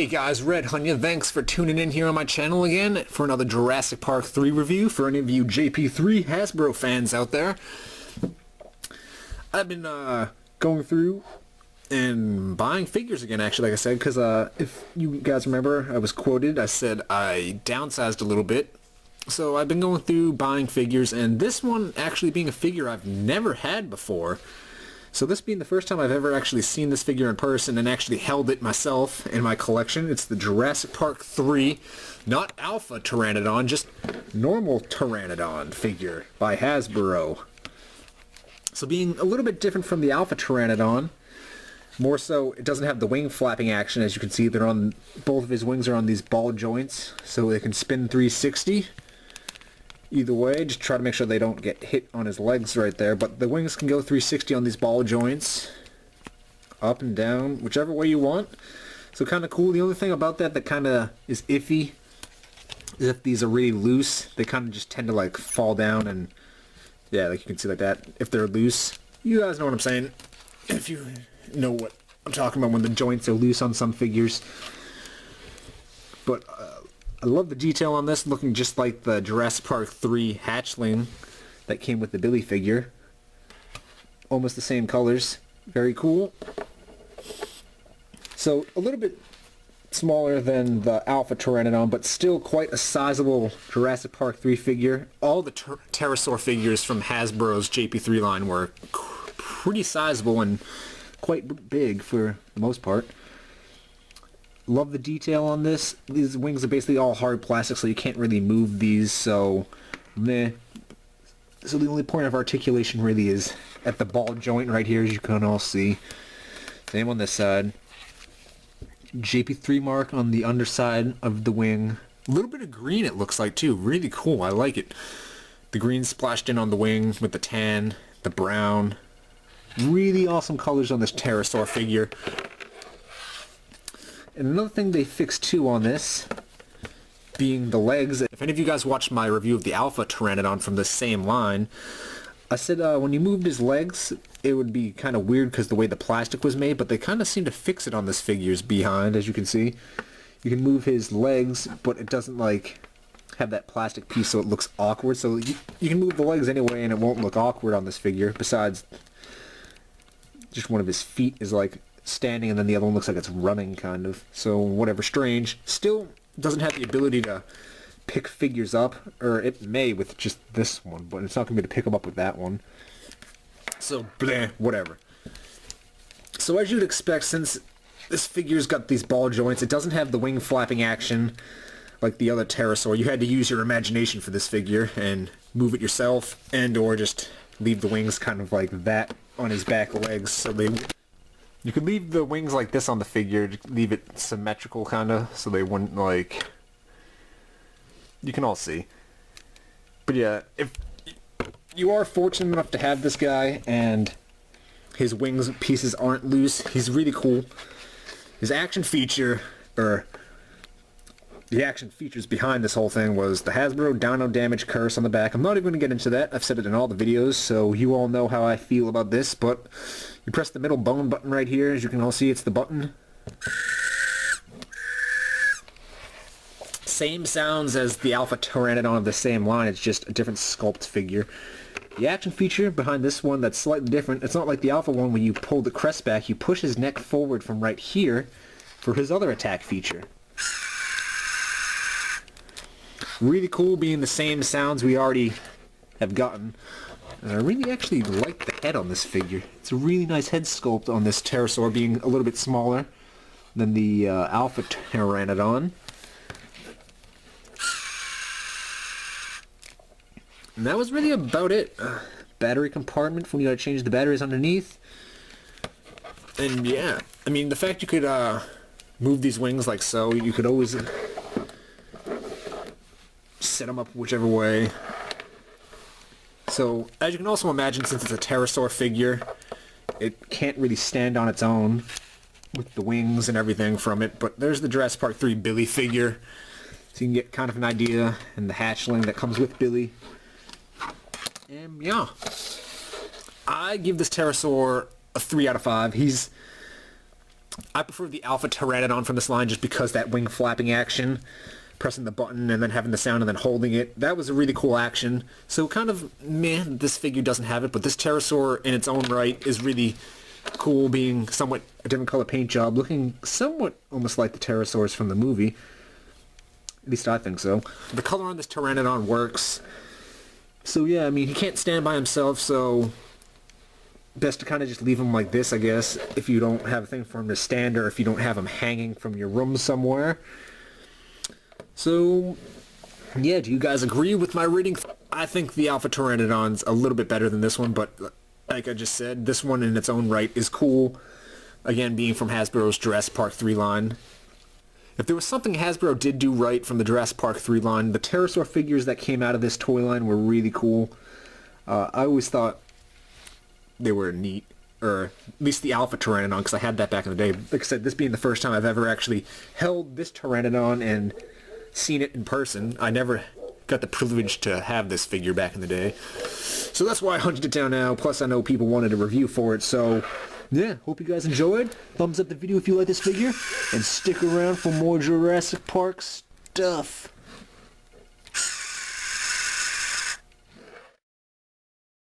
Hey guys, RedHannya, thanks for tuning in here on my channel again for another Jurassic Park 3 review for any of you JP3 Hasbro fans out there. I've been going through and buying figures again, actually, like I said, because if you guys remember, I was quoted, I said I downsized a little bit. So I've been going through buying figures, and this one actually being a figure I've never had before. So this being the first time I've ever actually seen this figure in person and actually held it myself in my collection. It's the Jurassic Park 3, not Alpha Pteranodon, just normal Pteranodon figure by Hasbro. So being a little bit different from the Alpha Pteranodon, more so it doesn't have the wing flapping action. As you can see, they're on, both of his wings are on these ball joints, so they can spin 360. Either way, just try to make sure they don't get hit on his legs right there. But the wings can go 360 on these ball joints. Up and down, whichever way you want. So kind of cool. The only thing about that kind of is iffy is if these are really loose, they kind of just tend to like fall down and yeah, like you can see like that. If they're loose, you guys know what I'm saying. If you know what I'm talking about when the joints are loose on some figures. But I love the detail on this, looking just like the Jurassic Park 3 hatchling that came with the Billy figure. Almost the same colors. Very cool. So a little bit smaller than the Alpha Pteranodon, but still quite a sizable Jurassic Park 3 figure. All the Pterosaur figures from Hasbro's JP3 line were pretty sizable and quite big for the most part. Love the detail on this. These wings are basically all hard plastic, so you can't really move these, so meh. So the only point of articulation really is at the ball joint right here, as you can all see. Same on this side. JP3 mark on the underside of the wing. A little bit of green it looks like too. Really cool. I like it. The green splashed in on the wing with the tan, the brown. Really awesome colors on this Pterosaur figure. And another thing they fixed too on this, being the legs. If any of you guys watched my review of the Alpha Pteranodon from the same line, I said when you moved his legs, it would be kind of weird because the way the plastic was made, but they kind of seem to fix it on this figure's behind, as you can see. You can move his legs, but it doesn't like have that plastic piece so it looks awkward. So you can move the legs anyway and it won't look awkward on this figure, besides just one of his feet is like standing and then the other one looks like it's running kind of. So whatever, strange. Still doesn't have the ability to pick figures up, or it may with just this one, but it's not going to be able to pick them up with that one. So bleh, whatever. So as you'd expect, since this figure's got these ball joints, it doesn't have the wing flapping action like the other Pterosaur. You had to use your imagination for this figure and move it yourself, and or just leave the wings kind of like that on his back legs, so they... You could leave the wings like this on the figure, leave it symmetrical kinda, so they wouldn't like... You can all see. But yeah, if you are fortunate enough to have this guy and his wings pieces aren't loose, he's really cool. His action feature, or the action features behind this whole thing, was the Hasbro Dino Damage Curse on the back. I'm not even going to get into that. I've said it in all the videos, so you all know how I feel about this, but you press the middle bone button right here. As you can all see, it's the button. Same sounds as the Alpha Pteranodon of the same line, it's just a different sculpt figure. The action feature behind this one that's slightly different, it's not like the Alpha one when you pull the crest back, you push his neck forward from right here for his other attack feature. Really cool, being the same sounds we already have gotten. And I really actually like the head on this figure. It's a really nice head sculpt on this Pterosaur, being a little bit smaller than the Alpha Pteranodon. And that was really about it. Battery compartment for when you gotta change the batteries underneath. And yeah, I mean, the fact you could move these wings like so, you could always set them up whichever way. So, as you can also imagine, since it's a Pterosaur figure, it can't really stand on its own with the wings and everything from it. But there's the Jurassic Park 3 Billy figure, so you can get kind of an idea, and the hatchling that comes with Billy. And yeah, I give this Pterosaur a 3 out of 5. He's I prefer the Alpha Pteranodon from this line just because that wing flapping action, pressing the button and then having the sound and then holding it, that was a really cool action. So kind of meh, this figure doesn't have it, but this Pterosaur in its own right is really cool, being somewhat a different color paint job, looking somewhat almost like the Pterosaurs from the movie. At least I think so. The color on this Pteranodon works. So yeah, I mean, he can't stand by himself, so best to kind of just leave him like this, I guess, if you don't have a thing for him to stand or if you don't have him hanging from your room somewhere. So, yeah, do you guys agree with my rating? I think the Alpha Pteranodon's a little bit better than this one, but like I just said, this one in its own right is cool. Again, being from Hasbro's Jurassic Park 3 line. If there was something Hasbro did do right from the Jurassic Park 3 line, the Pterosaur figures that came out of this toy line were really cool. I always thought they were neat, or at least the Alpha Pteranodon, because I had that back in the day. Like I said, this being the first time I've ever actually held this Pteranodon and seen it in person. I never got the privilege to have this figure back in the day. So that's why I hunted it down now, plus I know people wanted a review for it, so yeah, hope you guys enjoyed. Thumbs up the video if you like this figure, and stick around for more Jurassic Park stuff.